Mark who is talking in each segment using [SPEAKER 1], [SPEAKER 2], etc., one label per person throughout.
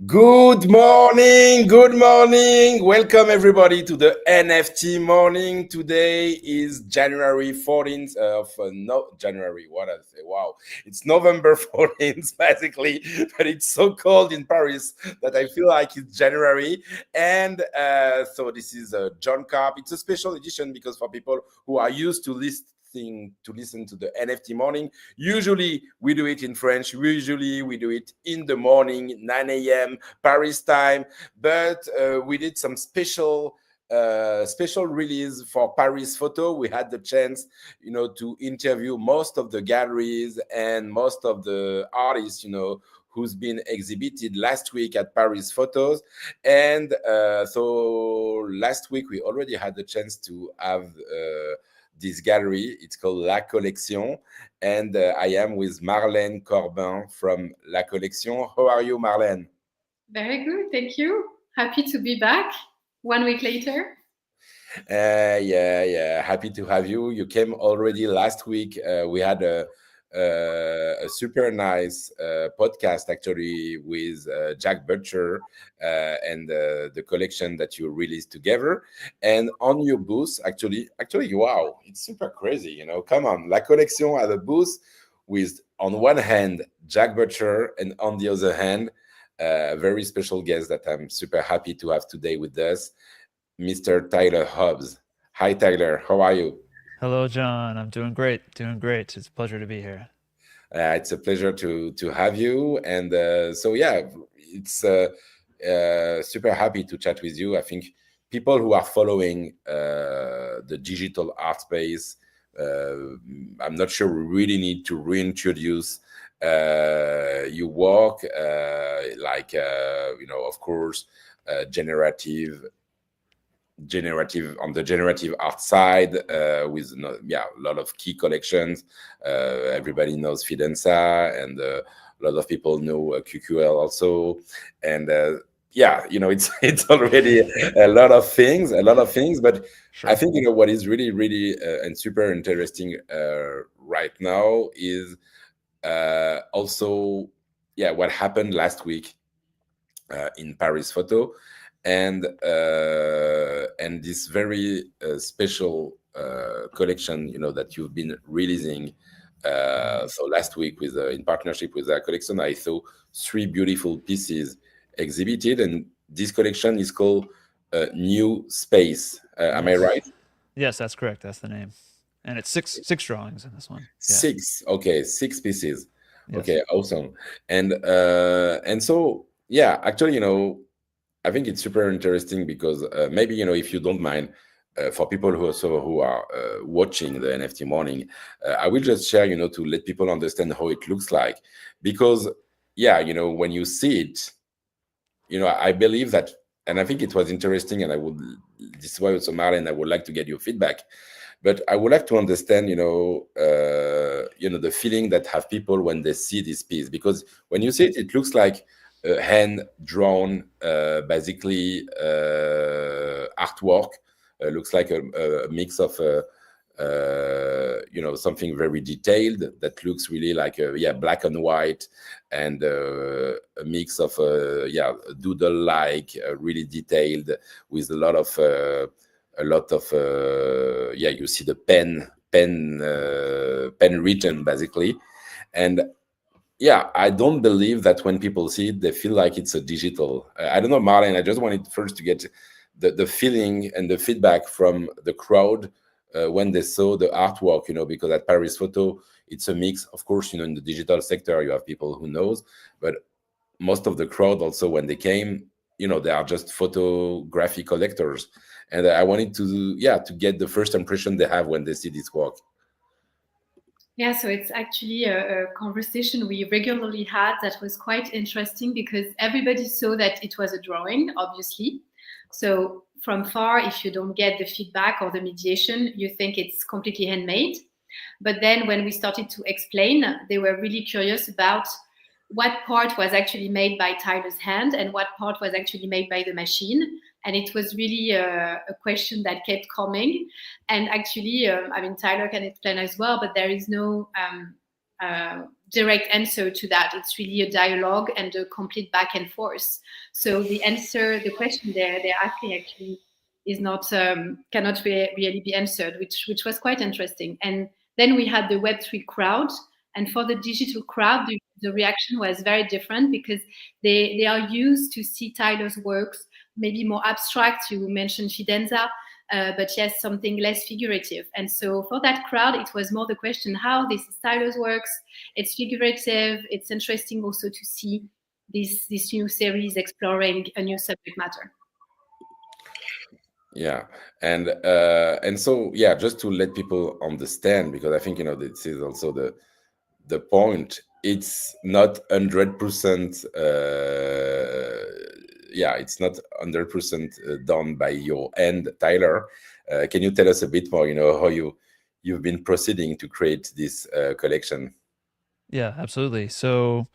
[SPEAKER 1] Good morning, good morning. Welcome everybody to the NFT Morning. Today is January 14th of no January. What I say? Wow, it's November 14th basically, but it's so cold in Paris that I feel like it's January. And so this is John Carp. It's a special edition because for people who are used to listen to the NFT Morning. Usually we do it in French. Usually we do it in the morning, 9 a.m. Paris time. But we did some special release for Paris Photo. We had the chance, to interview most of the galleries and most of the artists, who's been exhibited last week at Paris Photos. And so last week we already had the chance to have this gallery. It's called La Collection. And I am with Marlène Corbin from La Collection. How are you, Marlène?
[SPEAKER 2] Very good, thank you. Happy to be back 1 week later.
[SPEAKER 1] Yeah. Happy to have you. You came already last week. We had a super nice podcast actually with Jack Butcher and the collection that you released together. And on your booth, actually, wow, it's super crazy. Come on, La Collection had a booth with on one hand Jack Butcher and on the other hand a very special guest that I'm super happy to have today with us, Mr. Tyler Hobbs. Hi, Tyler. How are you?
[SPEAKER 3] Hello, John. I'm doing great. Doing great. It's a pleasure to be here.
[SPEAKER 1] It's a pleasure to have you. And so, yeah, it's super happy to chat with you. I think people who are following the digital art space, I'm not sure we really need to reintroduce your work, of course, generative on the generative art side with a lot of key collections. Everybody knows Fidenza, and a lot of people know QQL also. And it's already a lot of things. But
[SPEAKER 3] Sure.
[SPEAKER 1] I think what is really and super interesting right now is also what happened last week in Paris Photo, and this very special collection that you've been releasing. So last week with in partnership with that collection, I saw three beautiful pieces exhibited, and this collection is called New Space. Am I
[SPEAKER 3] Yes.
[SPEAKER 1] right?
[SPEAKER 3] Yes, that's correct. That's the name. And it's six drawings in this one. Yeah.
[SPEAKER 1] Six. Okay, six pieces.
[SPEAKER 3] Yes.
[SPEAKER 1] Okay, awesome. And so actually, I think it's super interesting because maybe if you don't mind, for people who are watching the NFT Morning, I will just share to let people understand how it looks like, because when you see it, I believe that, and I think it was interesting, and this is why also, Marlene, I would like to get your feedback. But I would like to understand, the feeling that have people when they see this piece, because when you see it, it looks like hand drawn, basically artwork. Looks like a mix of something very detailed that looks really like black and white, and a mix of doodle like, really detailed, with a lot of you see the pen written basically. And I don't believe that when people see it, they feel like it's a digital. I don't know, Marlene, I just wanted first to get the feeling and the feedback from the crowd when they saw the artwork, because at Paris Photo, it's a mix. Of course, in the digital sector, you have people who knows, but most of the crowd also, when they came, they are just photography collectors. And I wanted to get the first impression they have when they see this work.
[SPEAKER 2] Yeah, so it's actually a conversation we regularly had that was quite interesting, because everybody saw that it was a drawing, obviously. So from far, if you don't get the feedback or the mediation, you think it's completely handmade. But then when we started to explain, they were really curious about what part was actually made by Tyler's hand and what part was actually made by the machine. And it was really a question that kept coming. And actually, Tyler can explain as well, but there is no direct answer to that. It's really a dialogue and a complete back and forth. So the question they're asking actually is not cannot really be answered, which was quite interesting. And then we had the Web3 crowd, and for the digital crowd, the reaction was very different because they are used to see Tyler's works maybe more abstract. You mentioned Fidenza, but yes, something less figurative. And so for that crowd, it was more the question how this Tyler's works. It's figurative. It's interesting also to see this new series exploring a new subject matter.
[SPEAKER 1] Yeah, and so yeah, just to let people understand, because I think this is also the point. It's not 100%. Yeah, it's not 100% done by your end, Tyler. Can you tell us a bit more? How you've been proceeding to create this collection?
[SPEAKER 3] Yeah, absolutely. So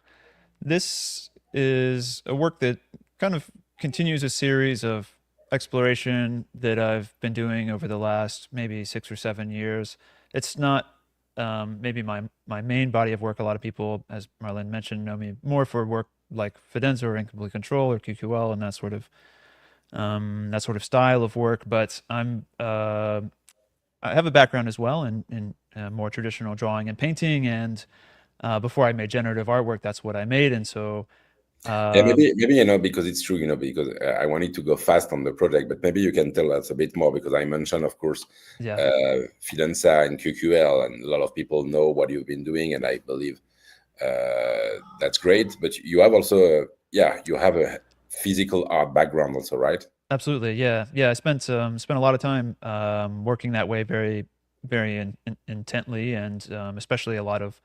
[SPEAKER 3] this is a work that kind of continues a series of exploration that I've been doing over the last maybe 6 or 7 years. It's not maybe my main body of work. A lot of people, as Marlene mentioned, know me more for work like Fidenza or Incomplete Control or QQL and that sort of style of work. But I have a background as well in more traditional drawing and painting, and before I made generative artwork, that's what I made. And so,
[SPEAKER 1] Yeah,
[SPEAKER 3] um,
[SPEAKER 1] maybe because it's true, because I wanted to go fast on the project, but maybe you can tell us a bit more, because I mentioned, of course,
[SPEAKER 3] yeah,
[SPEAKER 1] Fidenza and QQL, and a lot of people know what you've been doing, and I believe that's great. But you have also, yeah, you have a physical art background also, right?
[SPEAKER 3] absolutely. Yeah. Yeah. I spent a lot of time working that way very intently, and especially a lot of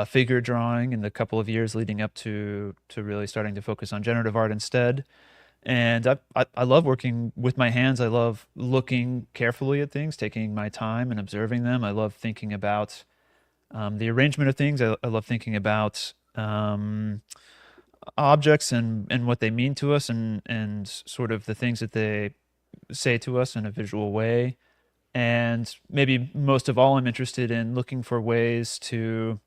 [SPEAKER 3] figure drawing in the couple of years leading up to really starting to focus on generative art instead. And I love working with my hands. I love looking carefully at things, taking my time and observing them. I love thinking about the arrangement of things. I love thinking about objects and what they mean to us, and sort of the things that they say to us in a visual way. And maybe most of all, I'm interested in looking for ways to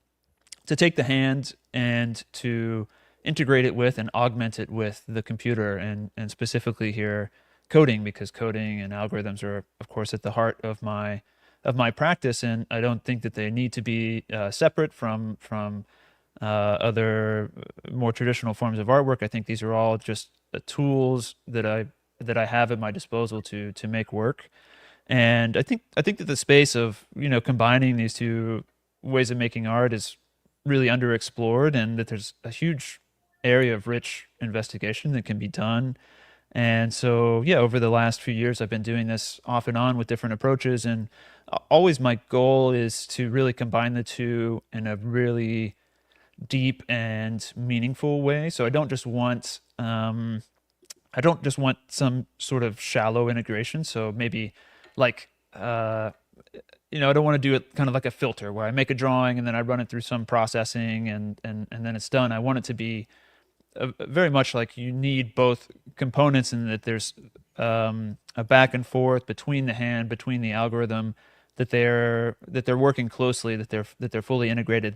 [SPEAKER 3] take the hand and to integrate it with and augment it with the computer, and specifically here coding, because coding and algorithms are of course at the heart of my practice, and I don't think that they need to be separate from other more traditional forms of artwork. I think these are all just tools that I have at my disposal to make work. And I think that the space of combining these two ways of making art is really underexplored, and that there's a huge area of rich investigation that can be done. And so, yeah, over the last few years, I've been doing this off and on with different approaches, and always my goal is to really combine the two in a really deep and meaningful way. So I don't just want some sort of shallow integration. So maybe like I don't want to do it kind of like a filter where I make a drawing and then I run it through some processing and then it's done. I want it to be very much like you need both components, and that there's a back and forth between the hand, between the algorithm, that they're working closely, that they're fully integrated,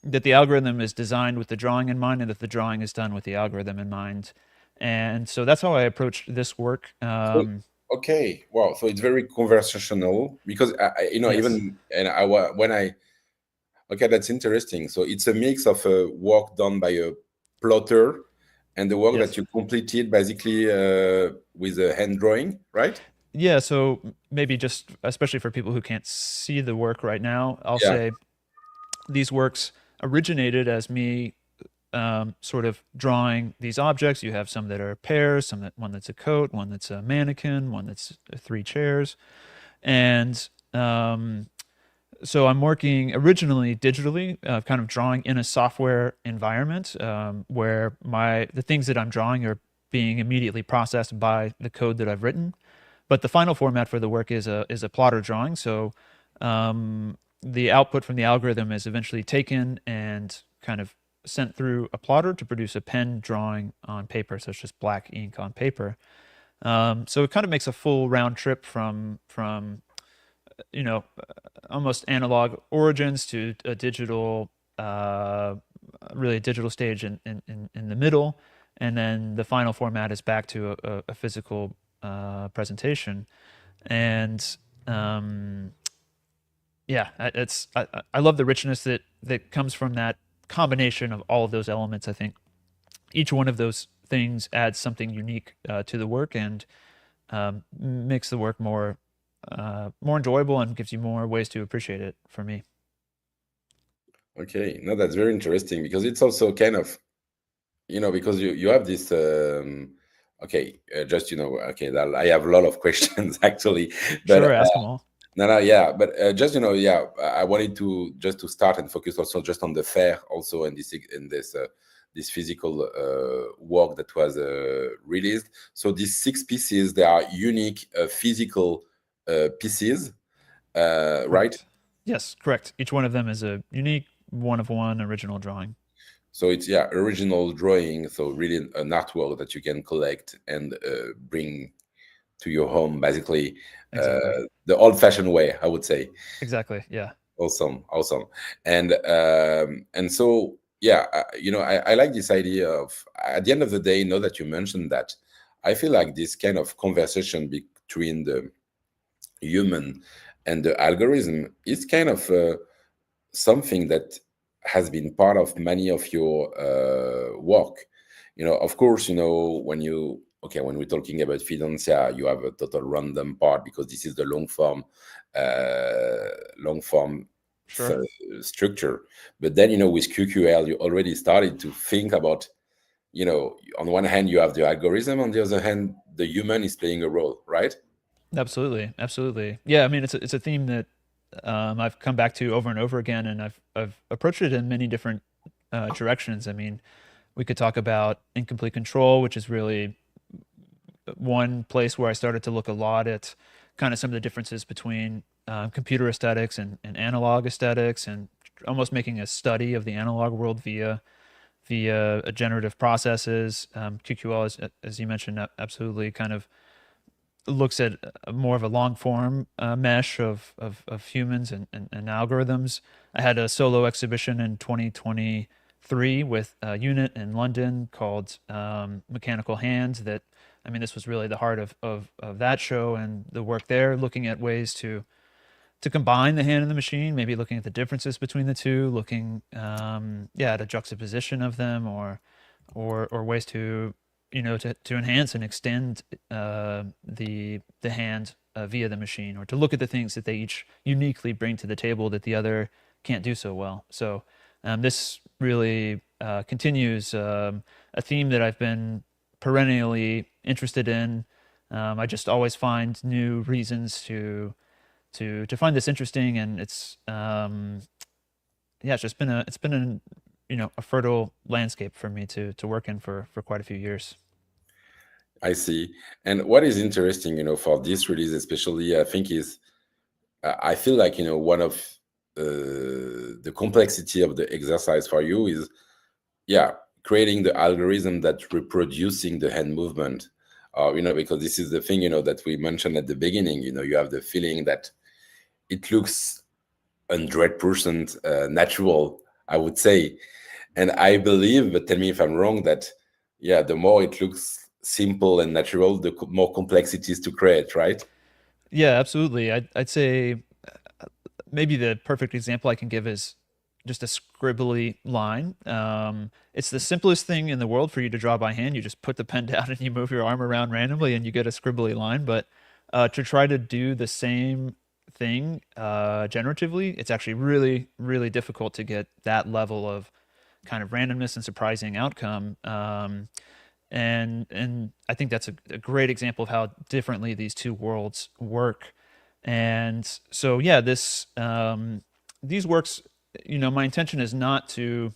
[SPEAKER 3] that the algorithm is designed with the drawing in mind, and that the drawing is done with the algorithm in mind. And so that's how I approached this work.
[SPEAKER 1] So, okay, wow. So it's very conversational, because
[SPEAKER 3] Yes.
[SPEAKER 1] even and when I okay, that's interesting. So it's a mix of work done by a plotter and the work that
[SPEAKER 3] Yes.
[SPEAKER 1] you completed basically with a hand drawing, right?
[SPEAKER 3] Yeah. So maybe just especially for people who can't see the work right now, I'll
[SPEAKER 1] Yeah.
[SPEAKER 3] say these works originated as me sort of drawing these objects. You have some that are pairs, one that's a coat, one that's a mannequin, one that's three chairs, and so I'm working originally digitally, kind of drawing in a software environment where the things that I'm drawing are being immediately processed by the code that I've written. But the final format for the work is a plotter drawing. So the output from the algorithm is eventually taken and kind of sent through a plotter to produce a pen drawing on paper. So it's just black ink on paper. So it kind of makes a full round trip from you know, almost analog origins to a digital, really a digital stage in the middle, and then the final format is back to a physical presentation. And um, yeah, I love the richness that comes from that combination of all of those elements. I think each one of those things adds something unique to the work and makes the work more enjoyable and gives you more ways to appreciate it for me.
[SPEAKER 1] Okay, no, that's very interesting because it's also kind of, because you have this okay, just okay, that I have a lot of questions actually, but
[SPEAKER 3] Sure, ask them all.
[SPEAKER 1] no, no, yeah, but just yeah, I wanted to just to start and focus also just on the fair also and this physical work that was released. So these 6 pieces, they are unique physical pieces, right?
[SPEAKER 3] Correct. Yes, correct. Each one of them is a unique one of one original drawing.
[SPEAKER 1] So it's, yeah, original drawing. So really an artwork that you can collect and bring to your home, basically,
[SPEAKER 3] Exactly.
[SPEAKER 1] the old-fashioned way, I would say.
[SPEAKER 3] Exactly. Yeah.
[SPEAKER 1] Awesome, awesome. And so, yeah, I like this idea of, at the end of the day, now that you mentioned that, I feel like this kind of conversation between the human and the algorithm is kind of something that has been part of many of your work. Of course, when we're talking about Fidencia, you have a total random part because this is the long form
[SPEAKER 3] Sure.
[SPEAKER 1] structure. But then, with QQL, you already started to think about, on one hand, you have the algorithm, on the other hand, the human is playing a role, right?
[SPEAKER 3] Absolutely. Absolutely. Yeah. I mean, it's a theme that I've come back to over and over again, and I've approached it in many different directions. I mean, we could talk about incomplete control, which is really one place where I started to look a lot at kind of some of the differences between computer aesthetics and analog aesthetics, and almost making a study of the analog world via generative processes. QQL, as you mentioned, absolutely kind of looks at more of a long form mesh of humans and algorithms. I had a solo exhibition in 2023 with a unit in London called Mechanical Hands. That, I mean, this was really the heart of that show and the work there, looking at ways to combine the hand and the machine, maybe looking at the differences between the two, looking at a juxtaposition of them, or ways to to enhance and extend the hand via the machine, or to look at the things that they each uniquely bring to the table that the other can't do so well. So this really continues a theme that I've been perennially interested in. I just always find new reasons to find this interesting, and it's just been a fertile landscape for me to work in for quite a few years.
[SPEAKER 1] I see. And what is interesting, for this release especially, I think is, I feel like, one of the complexity of the exercise for you is, yeah, creating the algorithm that reproducing the hand movement. Because this is the thing, that we mentioned at the beginning. You have the feeling that it looks 100% natural, I would say. And I believe, but tell me if I'm wrong, that, yeah, the more it looks simple and natural, the more complexities to create, right?
[SPEAKER 3] Yeah, absolutely. I'd say maybe the perfect example I can give is just a scribbly line. It's the simplest thing in the world for you to draw by hand. You just put the pen down and you move your arm around randomly and you get a scribbly line. But to try to do the same thing generatively, it's actually really, really difficult to get that level of kind of randomness and surprising outcome. And I think that's a great example of how differently these two worlds work. And so yeah, this these works, my intention is not to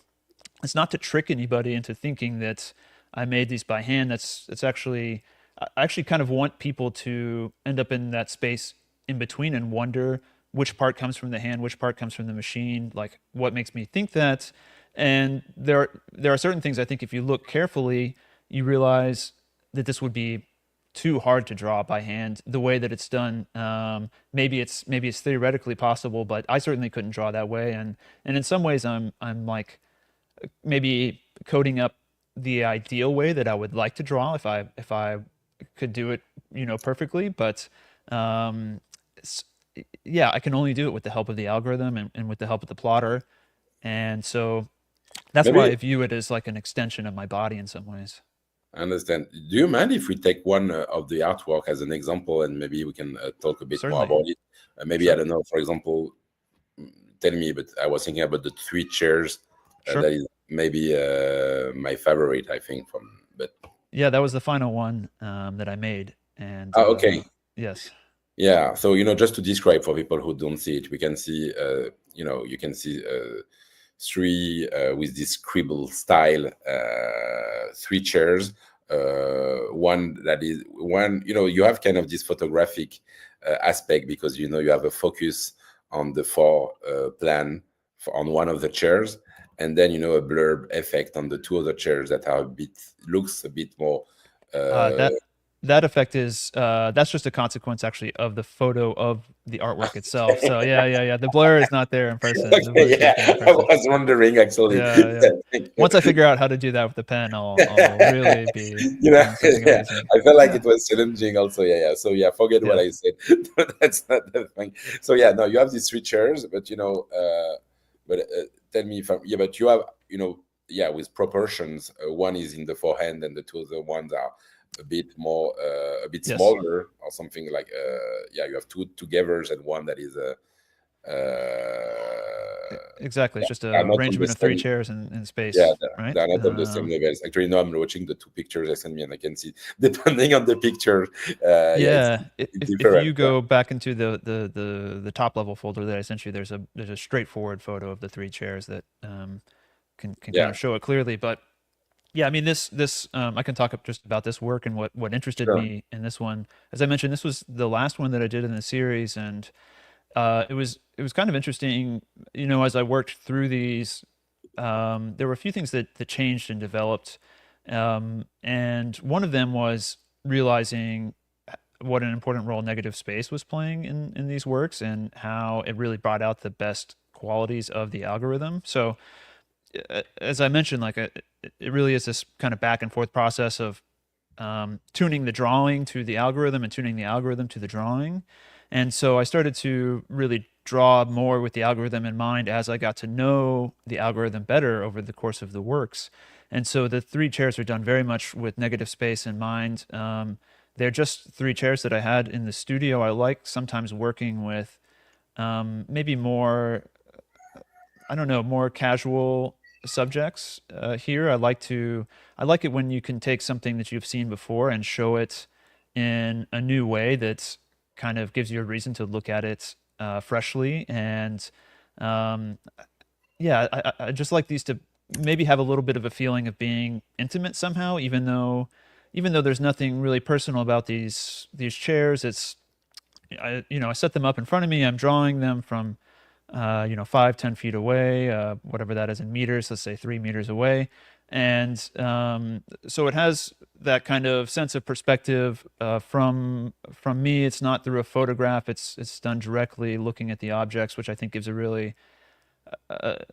[SPEAKER 3] it's not to trick anybody into thinking that I made these by hand. That's actually, I actually kind of want people to end up in that space in between and wonder which part comes from the hand, which part comes from the machine, like what makes me think that. And there are certain things I think if you look carefully, you realize that this would be too hard to draw by hand the way that it's done. Maybe it's theoretically possible, but I certainly couldn't draw that way. And in some ways, I'm like maybe coding up the ideal way that I would like to draw if I could do it, perfectly. But um, yeah, I can only do it with the help of the algorithm and with the help of the plotter. And so that's why
[SPEAKER 1] Maybe
[SPEAKER 3] I view it as like an extension of my body in some ways.
[SPEAKER 1] I understand. Do you mind if we take one of the artwork as an example, and maybe we can talk a bit more
[SPEAKER 3] Certainly.
[SPEAKER 1] about it? Maybe I
[SPEAKER 3] Sure.
[SPEAKER 1] don't know. For example, tell me. But I was thinking about the three chairs.
[SPEAKER 3] Sure.
[SPEAKER 1] That is maybe my favorite. I think from. But
[SPEAKER 3] Yeah, that was the final one that I made. And
[SPEAKER 1] okay.
[SPEAKER 3] yes.
[SPEAKER 1] Yeah. So just to describe for people who don't see it, we can see. You can see three with this scribble style, three chairs. One that is one. You have kind of this photographic aspect because you have a focus on the fore plan on one of the chairs, and then a blurb effect on the two other chairs that are a bit looks a bit more. Uh,
[SPEAKER 3] That that effect is that's just a consequence actually of the photo of the artwork itself. So yeah. The blur is not there in person. The blur
[SPEAKER 1] okay,
[SPEAKER 3] is not
[SPEAKER 1] yeah,
[SPEAKER 3] there in
[SPEAKER 1] I
[SPEAKER 3] person.
[SPEAKER 1] was wondering actually.
[SPEAKER 3] Yeah.
[SPEAKER 1] Thank
[SPEAKER 3] Once I
[SPEAKER 1] you.
[SPEAKER 3] figure out how to do that with the pen, I'll really be doing something
[SPEAKER 1] Yeah,
[SPEAKER 3] amazing.
[SPEAKER 1] I felt like
[SPEAKER 3] Yeah.
[SPEAKER 1] it was challenging also. Yeah. So yeah, forget what
[SPEAKER 3] Yeah.
[SPEAKER 1] I said. That's not the thing. So yeah, no, you have these three chairs, but but tell me if yeah, but you have, yeah, with proportions. One is in the forehand, and the two other ones are a bit more, a bit
[SPEAKER 3] Yes.
[SPEAKER 1] smaller, or something like. Yeah, you have two togethers and one that is
[SPEAKER 3] Exactly. It's
[SPEAKER 1] yeah,
[SPEAKER 3] just
[SPEAKER 1] they are
[SPEAKER 3] a
[SPEAKER 1] not on the
[SPEAKER 3] arrangement of three
[SPEAKER 1] same.
[SPEAKER 3] chairs in
[SPEAKER 1] Yeah,
[SPEAKER 3] space, right?
[SPEAKER 1] they're not on the same levels. Actually, no, I'm watching the two pictures they sent me, and I can see depending on the picture, yeah,
[SPEAKER 3] Yeah,
[SPEAKER 1] it's
[SPEAKER 3] if
[SPEAKER 1] different.
[SPEAKER 3] you go back into the top level folder that I sent you, there's a straightforward photo of the three chairs that can kind
[SPEAKER 1] Yeah,
[SPEAKER 3] of show it clearly. But yeah, I mean this I can talk up just about this work and what interested
[SPEAKER 1] sure.
[SPEAKER 3] me in this one. As I mentioned, this was the last one that I did in the series, and it was kind of interesting. As I worked through these, there were a few things that changed and developed, and one of them was realizing what an important role negative space was playing in these works and how it really brought out the best qualities of the algorithm. So as I mentioned, like it really is this kind of back and forth process of tuning the drawing to the algorithm and tuning the algorithm to the drawing. And so I started to really draw more with the algorithm in mind as I got to know the algorithm better over the course of the works. And so the three chairs are done very much with negative space in mind. They're just three chairs that I had in the studio. I like sometimes working with maybe more, I don't know, more casual subjects here. I like it when you can take something that you've seen before and show it in a new way that kind of gives you a reason to look at it freshly. And um, yeah, I just like these to maybe have a little bit of a feeling of being intimate somehow, even though there's nothing really personal about these chairs. I set them up in front of me. I'm drawing them from 5, 10 feet away, whatever that is in meters, let's say 3 meters away. And so it has that kind of sense of perspective from me. It's not through a photograph. It's done directly looking at the objects, which I think gives a really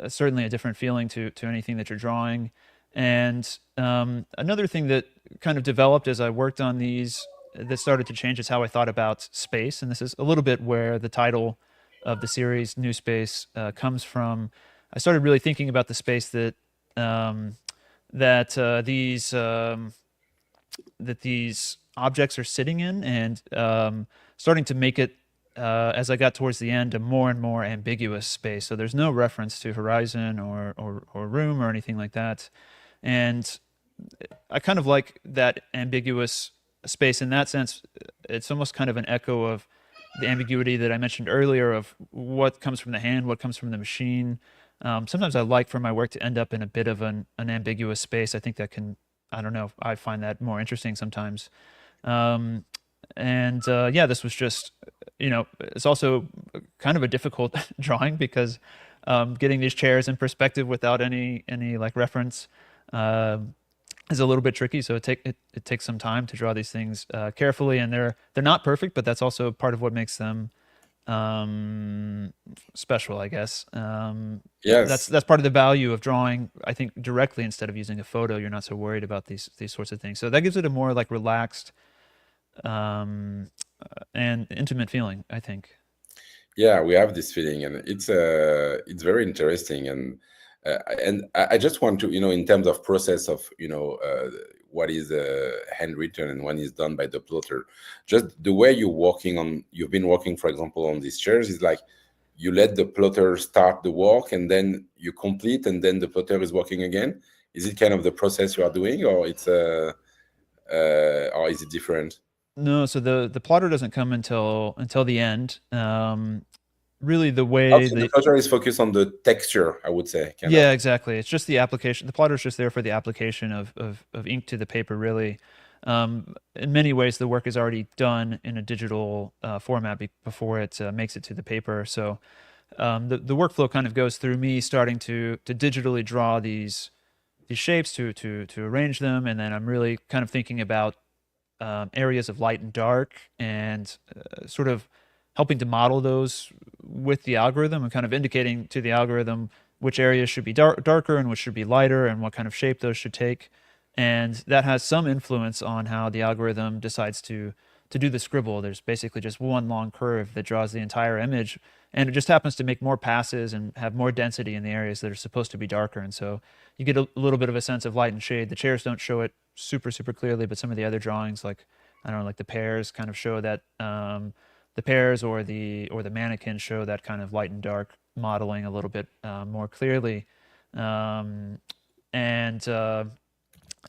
[SPEAKER 3] certainly a different feeling to anything that you're drawing. And another thing that kind of developed as I worked on these that started to change is how I thought about space. And this is a little bit where the title of the series, New Space, comes from. I started really thinking about the space um, that these objects are sitting in, and starting to make it as I got towards the end a more and more ambiguous space. So there's no reference to horizon or room or anything like that, and I kind of like that ambiguous space in that sense. It's almost kind of an echo of the ambiguity that I mentioned earlier of what comes from the hand, what comes from the machine. Sometimes I like for my work to end up in a bit of an ambiguous space. I think that can, I don't know, I find that more interesting sometimes. Um, and yeah, this was just, it's also kind of a difficult drawing because getting these chairs in perspective without any like reference. is a little bit tricky. So it takes some time to draw these things carefully, and they're not perfect, but that's also part of what makes them special, I guess.
[SPEAKER 1] Yes.
[SPEAKER 3] That's part of the value of drawing, I think, directly instead of using a photo. You're not so worried about these sorts of things. So that gives it a more like relaxed and intimate feeling, I think.
[SPEAKER 1] Yeah, we have this feeling, and it's very interesting. And I just want to, in terms of process of, what is handwritten and when is done by the plotter, just the way you've been working, for example, on these chairs, is like you let the plotter start the work and then you complete, and then the plotter is working again. Is it kind of the process you are doing, or or is it different?
[SPEAKER 3] No, so the plotter doesn't come until the end. Really, the way
[SPEAKER 1] Also, the
[SPEAKER 3] the
[SPEAKER 1] plotter is focused on the texture, I would say, kind of.
[SPEAKER 3] yeah, exactly. It's just the application. The plotter is just there for the application of ink to the paper, really. In many ways, the work is already done in a digital format before it makes it to the paper. So the workflow kind of goes through me starting to digitally draw these shapes to arrange them, and then I'm really kind of thinking about areas of light and dark, and sort of helping to model those with the algorithm, and kind of indicating to the algorithm which areas should be darker and which should be lighter, and what kind of shape those should take. And that has some influence on how the algorithm decides to do the scribble. There's basically just one long curve that draws the entire image, and it just happens to make more passes and have more density in the areas that are supposed to be darker. And so you get a little bit of a sense of light and shade. The chairs don't show it super clearly, but some of the other drawings, like I don't know, like the pears, kind of show that the pears or the mannequin show that kind of light and dark modeling a little bit more clearly. Um, and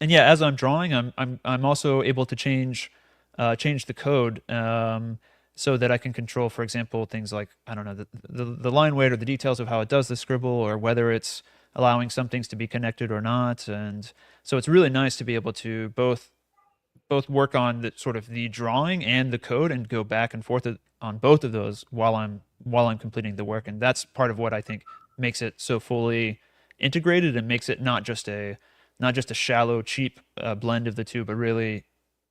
[SPEAKER 3] and yeah, as I'm drawing, I'm also able to change the code, so that I can control, for example, things like, I don't know, the line weight or the details of how it does the scribble, or whether it's allowing some things to be connected or not. And so it's really nice to be able to both work on the sort of the drawing and the code, and go back and forth on both of those while I'm completing the work. And that's part of what I think makes it so fully integrated, and makes it not just a shallow, cheap blend of the two, but really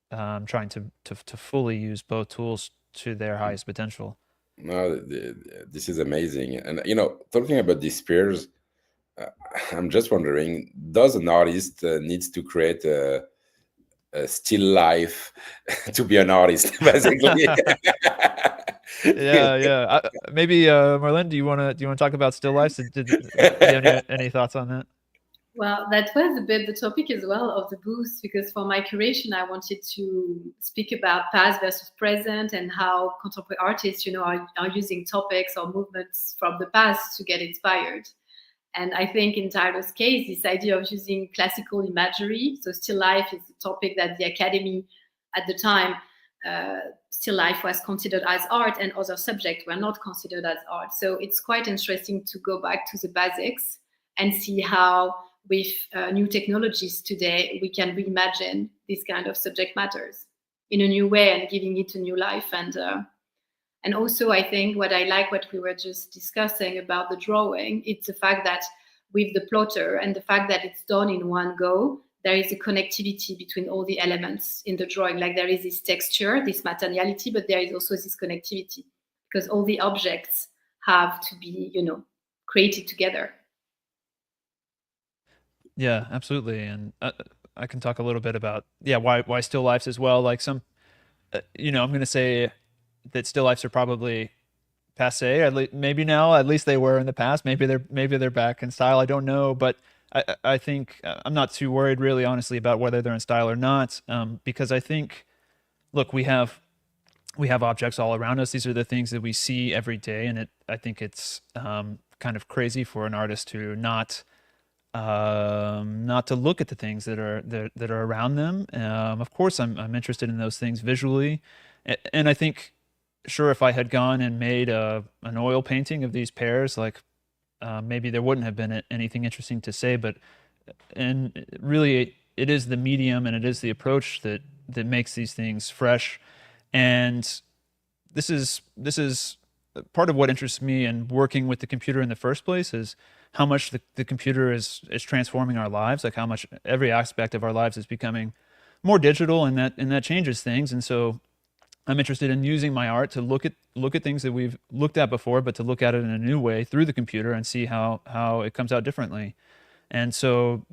[SPEAKER 3] trying to fully use both tools to their highest potential.
[SPEAKER 1] No, this is amazing. And talking about these peers, uh, I'm just wondering, does an artist needs to create a still life to be an artist, basically?
[SPEAKER 3] Yeah, yeah. Maybe Marlene, do you want to talk about still lifes? Do you have any thoughts on that?
[SPEAKER 2] Well, that was a bit the topic as well of the booth, because for my curation, I wanted to speak about past versus present, and how contemporary artists, are using topics or movements from the past to get inspired. And I think in Tyler's case, this idea of using classical imagery, so still life is a topic that the Academy at the time, still life was considered as art, and other subjects were not considered as art. So it's quite interesting to go back to the basics and see how, with new technologies today, we can reimagine these kind of subject matters in a new way and giving it a new life. And also, I think what I like, what we were just discussing about the drawing, it's the fact that with the plotter and the fact that it's done in one go, there is a connectivity between all the elements in the drawing. Like there is this texture, this materiality, but there is also this connectivity, because all the objects have to be, created together.
[SPEAKER 3] Yeah, absolutely. And I can talk a little bit about, yeah, why still lifes as well. Like I'm going to say that still lifes are probably passe. Maybe now, at least they were in the past. Maybe they're back in style. I don't know, but I think I'm not too worried, really, honestly, about whether they're in style or not, because I think, look, we have objects all around us. These are the things that we see every day, and I think it's kind of crazy for an artist to not to look at the things that are around them. Of course, I'm interested in those things visually, and I think, sure, if I had gone and made an oil painting of these pears, like maybe there wouldn't have been anything interesting to say. But and really, it is the medium and it is the approach that makes these things fresh. And this is part of what interests me in working with the computer in the first place, is how much the computer is transforming our lives, like how much every aspect of our lives is becoming more digital, and that changes things. And so I'm interested in using my art to look at things that we've looked at before, but to look at it in a new way through the computer and see how it comes out differently. And so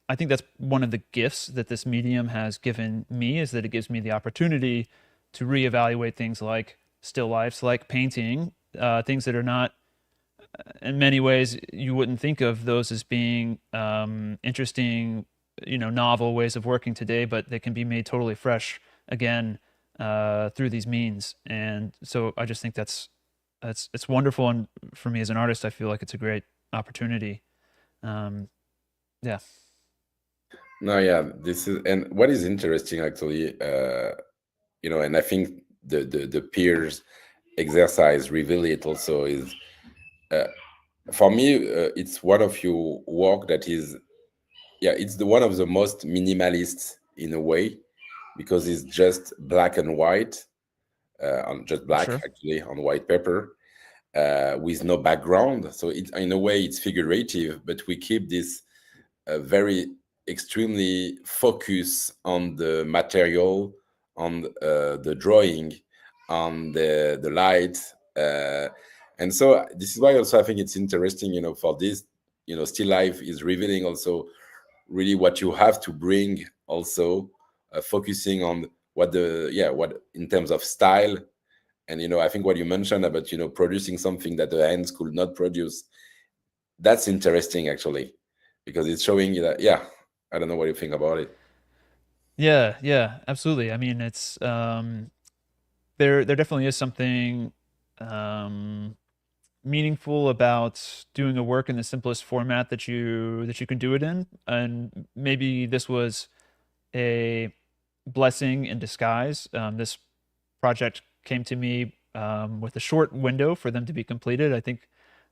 [SPEAKER 3] I think that's one of the gifts that this medium has given me, is that it gives me the opportunity to reevaluate things like still lifes, like painting, things that are not, in many ways, you wouldn't think of those as being interesting, novel ways of working today, but they can be made totally fresh again through these means. And so I just think that's it's wonderful, and for me as an artist, I feel like it's a great opportunity. Um, yeah.
[SPEAKER 1] No, yeah, this is, and what is interesting actually, and I think the peers exercise reveal it also, is for me, it's one of your work that is, yeah, it's the one of the most minimalist in a way, because it's just black and white, on just black
[SPEAKER 3] Sure.
[SPEAKER 1] actually on white paper, with no background. So it, in a way, it's figurative, but we keep this very extremely focus on the material, on the drawing, on the light, and so this is why also I think it's interesting, for this, still life is revealing also really what you have to bring also, focusing on what the, yeah, what in terms of style. And I think what you mentioned about producing something that the hands could not produce, that's interesting actually, because it's showing you that, yeah, I don't know what you think about it.
[SPEAKER 3] Yeah, yeah, absolutely. I mean, it's there definitely is something um, meaningful about doing a work in the simplest format that you can do it in, and maybe this was a blessing in disguise. This project came to me with a short window for them to be completed. I think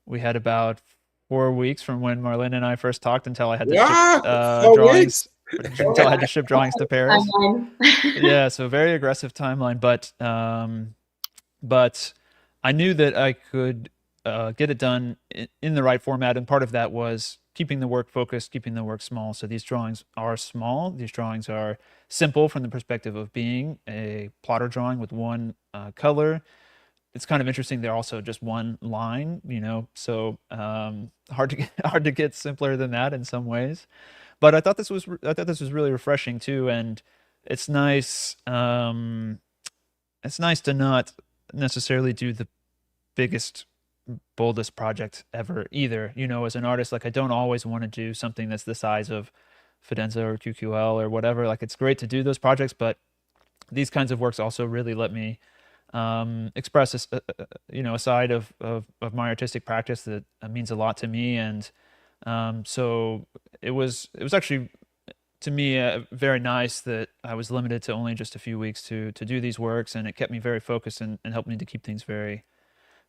[SPEAKER 3] we had about 4 weeks from when Marlene and I first talked until I had to ship
[SPEAKER 1] Yeah, 4 weeks.
[SPEAKER 3] drawings, until I had to ship drawings to Paris.
[SPEAKER 2] Timeline.
[SPEAKER 3] Yeah, so very aggressive timeline, but I knew that I could get it done in the right format, and part of that was keeping the work focused, keeping the work small. So these drawings are small. These drawings are simple from the perspective of being a plotter drawing with one color. It's kind of interesting. They're also just one line, so hard to get, hard to get simpler than that in some ways. But I thought this was really refreshing too, and it's nice. It's nice to not necessarily do the biggest, boldest project ever either. As an artist, like I don't always want to do something that's the size of Fidenza or QQL or whatever. Like it's great to do those projects, but these kinds of works also really let me express a side of my artistic practice that means a lot to me. And so it was actually, to me, very nice that I was limited to only just a few weeks to do these works, and it kept me very focused, and helped me to keep things very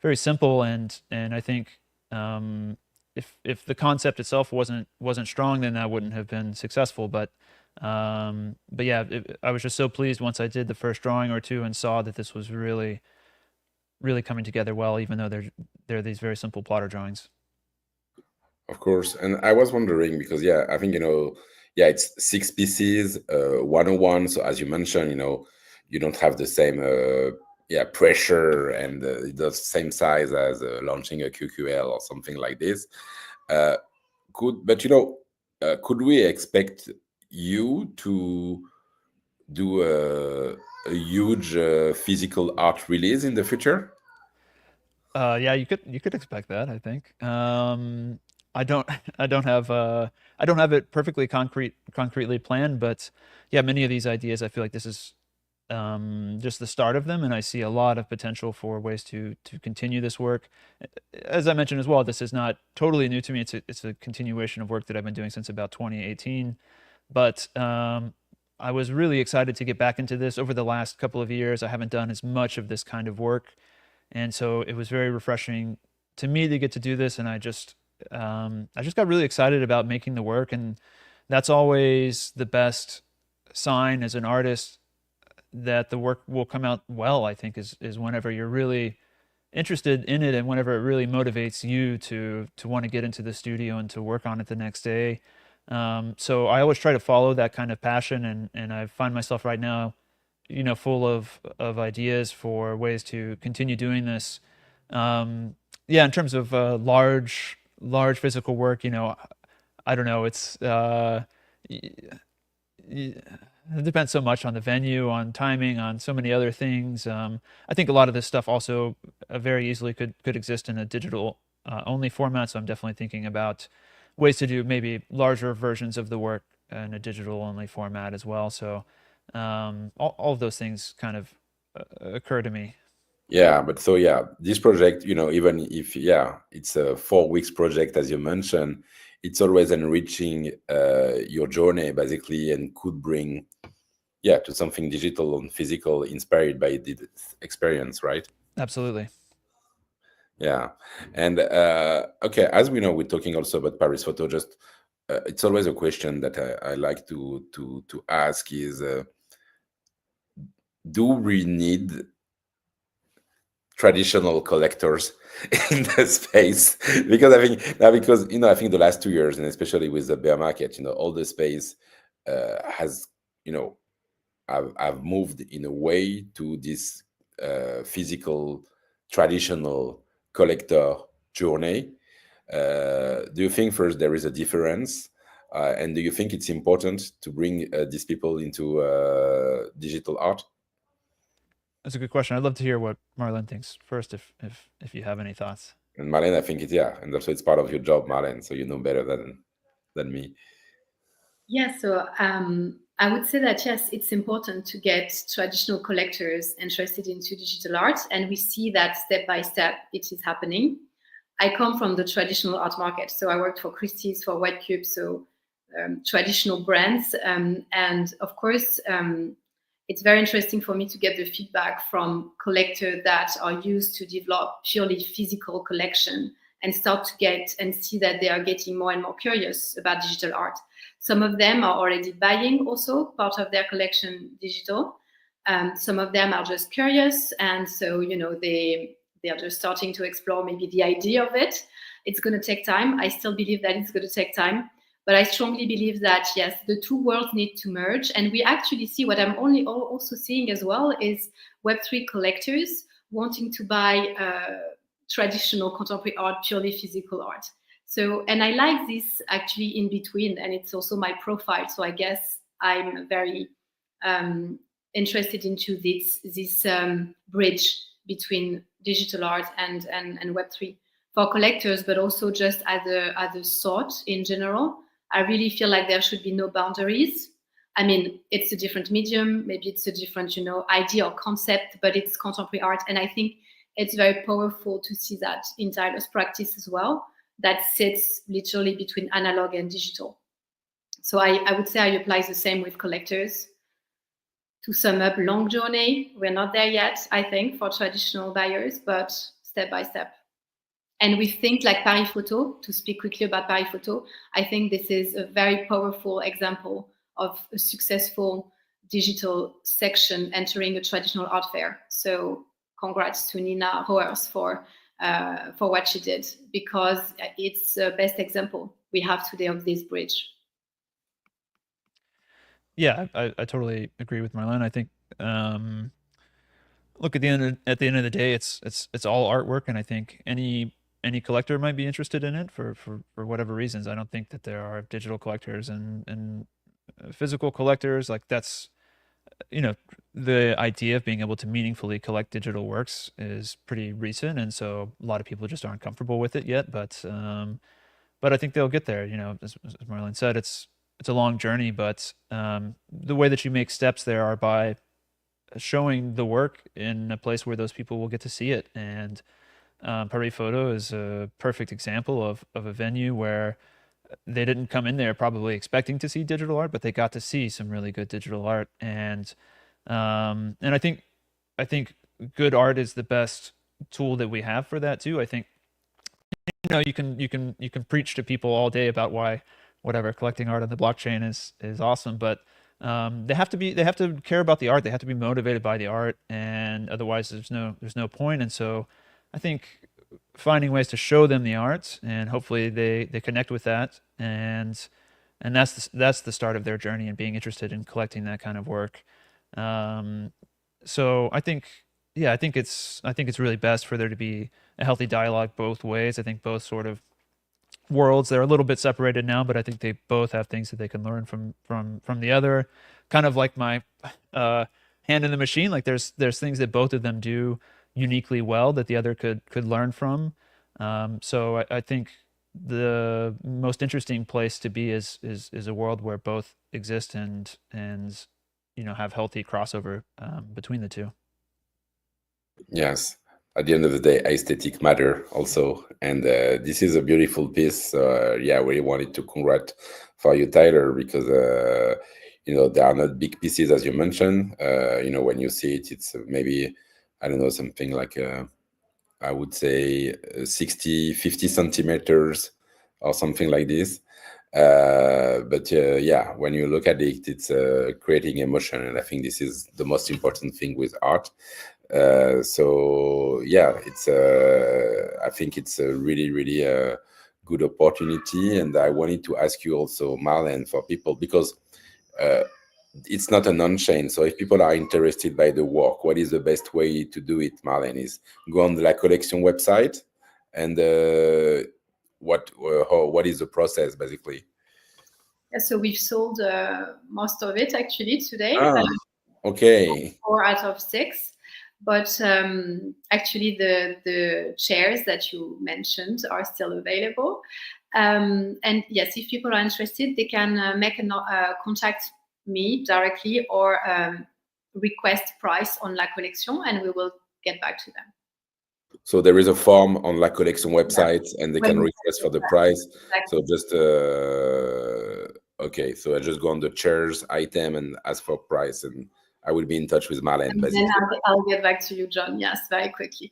[SPEAKER 3] very simple. And I think if the concept itself wasn't strong, then that wouldn't have been successful. But yeah, I was just so pleased once I did the first drawing or two and saw that this was really really coming together well, even though they're these very simple plotter drawings.
[SPEAKER 1] Of course. And I was wondering because, yeah, I think, yeah, it's 6 pieces, 101. So as you mentioned, you don't have the same, yeah, pressure and the same size as launching a QQL or something like this. Uh, but, could we expect you to do a huge physical art release in the future?
[SPEAKER 3] Yeah, you could expect that, I think. I don't I don't have I don't have it perfectly concretely planned, but yeah, many of these ideas, I feel like this is just the start of them, and I see a lot of potential for ways to continue this work. As I mentioned as well, this is not totally new to me. It's a continuation of work that I've been doing since about 2018. But I was really excited to get back into this over the last couple of years. I haven't done as much of this kind of work, and so it was very refreshing to me to get to do this. And I just got really excited about making the work, and that's always the best sign as an artist that the work will come out well. I think is whenever you're really interested in it, and whenever it really motivates you to want to get into the studio and to work on it the next day. So I always try to follow that kind of passion, and I find myself right now, full of ideas for ways to continue doing this. Yeah, in terms of large physical work, I don't know. It depends so much on the venue, on timing, on so many other things. I think a lot of this stuff also very easily could exist in a digital only format. So I'm definitely thinking about ways to do maybe larger versions of the work in a digital only format as well. So all of those things kind of occur to me.
[SPEAKER 1] Yeah, but so yeah, this project, even if it's a 4 weeks project as you mentioned, it's always enriching your journey basically, and could bring to something digital and physical inspired by the experience, right?
[SPEAKER 3] Absolutely.
[SPEAKER 1] Yeah. And okay, as we know, we're talking also about Paris Photo. Just it's always a question that I like to ask is, do we need traditional collectors in the space? Because I think now, because I think the last 2 years, and especially with the bear market, all the space has, I've moved in a way to this physical traditional collector journey. Do you think first there is a difference, and do you think it's important to bring these people into digital art?
[SPEAKER 3] That's a good question. I'd love to hear what Marlene thinks first, if you have any thoughts.
[SPEAKER 1] And Marlene, I think and also it's part of your job, Marlene, so you know better than me.
[SPEAKER 2] Yeah, so I would say that yes, it's important to get traditional collectors interested into digital art, and we see that step by step it is happening. I come from the traditional art market, so I worked for Christie's, for White Cube, so traditional brands, and of course, it's very interesting for me to get the feedback from collectors that are used to develop purely physical collection and start to get and see that they are getting more and more curious about digital art. Some of them are already buying also part of their collection digital. Some of them are just curious, and so they are just starting to explore maybe the idea of it. It's going to take time. I still believe that it's going to take time, but I strongly believe that yes, the two worlds need to merge, and we actually see what I'm also seeing as well is Web3 collectors wanting to buy traditional contemporary art, purely physical art. So, and I like this actually in between, and it's also my profile. So I guess I'm very interested into this bridge between digital art and Web3 for collectors, but also just as a thought in general. I really feel like there should be no boundaries. I mean, it's a different medium, maybe it's a different, idea or concept, but it's contemporary art, and I think it's very powerful to see that in Tyler's practice as well, that sits literally between analog and digital. So I would say I apply the same with collectors. To sum up, long journey. We're not there yet, I think, for traditional buyers, but step by step. And we think like Paris Photo, to speak quickly about Paris Photo, I think this is a very powerful example of a successful digital section entering a traditional art fair. So congrats to Nina Hoers for what she did, because it's the best example we have today of this bridge.
[SPEAKER 3] Yeah, I totally agree with Marlene. I think look, at the end of the day, it's all artwork, and I think any collector might be interested in it for whatever reasons. I don't think that there are digital collectors and physical collectors. Like that's the idea of being able to meaningfully collect digital works is pretty recent, and so a lot of people just aren't comfortable with it yet. But I think they'll get there. As Marlene said, it's a long journey, but the way that you make steps there are by showing the work in a place where those people will get to see it. And Paris Photo is a perfect example of a venue where they didn't come in there probably expecting to see digital art, but they got to see some really good digital art. And I think good art is the best tool that we have for that too. I think you can preach to people all day about why whatever collecting art on the blockchain is awesome, but they have to care about the art. They have to be motivated by the art, and otherwise there's no point. And so I think finding ways to show them the art, and hopefully they connect with that, and that's the start of their journey and being interested in collecting that kind of work. So I think, yeah, I think it's really best for there to be a healthy dialogue both ways. I think both sort of worlds, they're a little bit separated now, but I think they both have things that they can learn from the other. Kind of like my hand in the machine. Like there's things that both of them do uniquely well that the other could learn from. So I think the most interesting place to be is a world where both exist and have healthy crossover between the two.
[SPEAKER 1] Yes, at the end of the day, aesthetic matter also, and this is a beautiful piece. Yeah, we wanted to congrat for you, Tyler, because they are not big pieces as you mentioned. When you see it, it's maybe, I don't know, something like I would say 50 centimeters or something like this. But yeah, when you look at it, it's creating emotion, and I think this is the most important thing with art. So yeah, it's I think it's a really, really good opportunity. And I wanted to ask you also, Marlene, for people, because it's not an on-chain. So if people are interested by the work, what is the best way to do it, Marlene? Is go on the La Collection website, and what is the process basically?
[SPEAKER 2] Yeah, so we've sold most of it actually today.
[SPEAKER 1] Okay.
[SPEAKER 2] 4 out of 6. But actually, the chairs that you mentioned are still available. And yes, if people are interested, they can contact me directly or request price on La Collection, and we will get back to them.
[SPEAKER 1] So there is a form on La Collection website, and they can request for the price. Exactly. So just okay. So I just go on the chairs item and ask for price, and I will be in touch with Marlene.
[SPEAKER 2] Then I'll get back to you, John. Yes, very quickly.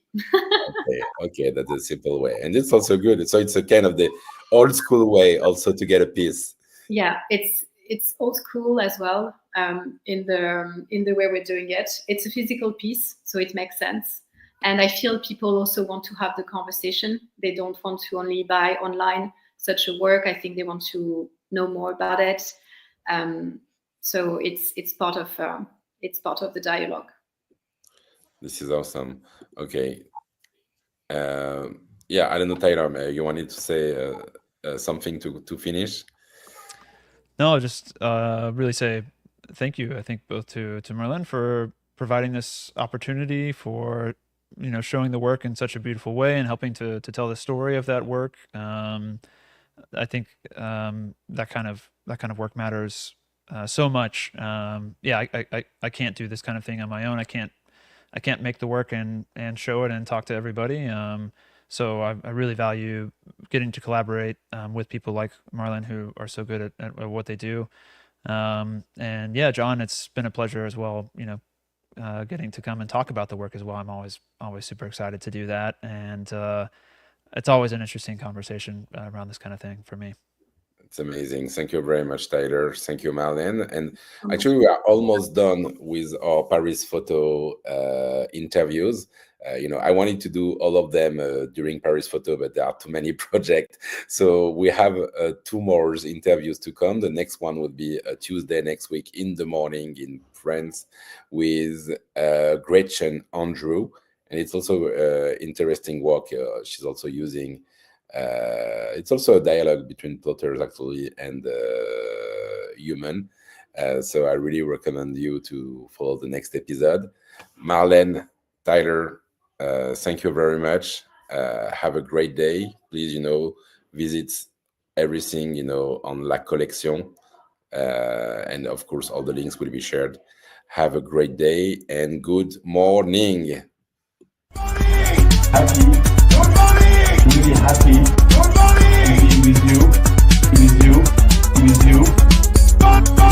[SPEAKER 1] Okay, that's a simple way, and it's also good. So it's a kind of the old school way also to get a piece.
[SPEAKER 2] Yeah, it's old school as well. In the way we're doing it, it's a physical piece, so it makes sense. And I feel people also want to have the conversation. They don't want to only buy online such a work. I think they want to know more about it. So it's part of the dialogue.
[SPEAKER 1] This is awesome. Okay. Yeah, I don't know, Tyler, you wanted to say something to finish?
[SPEAKER 3] No, just really say thank you. I think both to Marlene for providing this opportunity, for showing the work in such a beautiful way and helping to tell the story of that work. I think that kind of work matters so much. Yeah, I can't do this kind of thing on my own. I can't make the work and show it and talk to everybody. So I really value getting to collaborate with people like Marlene, who are so good at what they do. And yeah, John, it's been a pleasure as well, getting to come and talk about the work as well. I'm always super excited to do that. And it's always an interesting conversation around this kind of thing for me.
[SPEAKER 1] It's amazing. Thank you very much, Tyler. Thank you, Marlene. And actually, we are almost done with our Paris Photo interviews. I wanted to do all of them during Paris Photo, but there are too many projects. So we have 2 more interviews to come. The next one would be Tuesday next week in the morning in France with Gretchen Andrew. And it's also interesting work she's also using. It's also a dialogue between plotters actually and human. So I really recommend you to follow the next episode. Marlene, Tyler, thank you very much. Have a great day. Please, visit everything, on La Collection. And of course, all the links will be shared. Have a great day and good morning.
[SPEAKER 4] Happy. Good morning. Really happy. Good morning. To be with you. Good morning.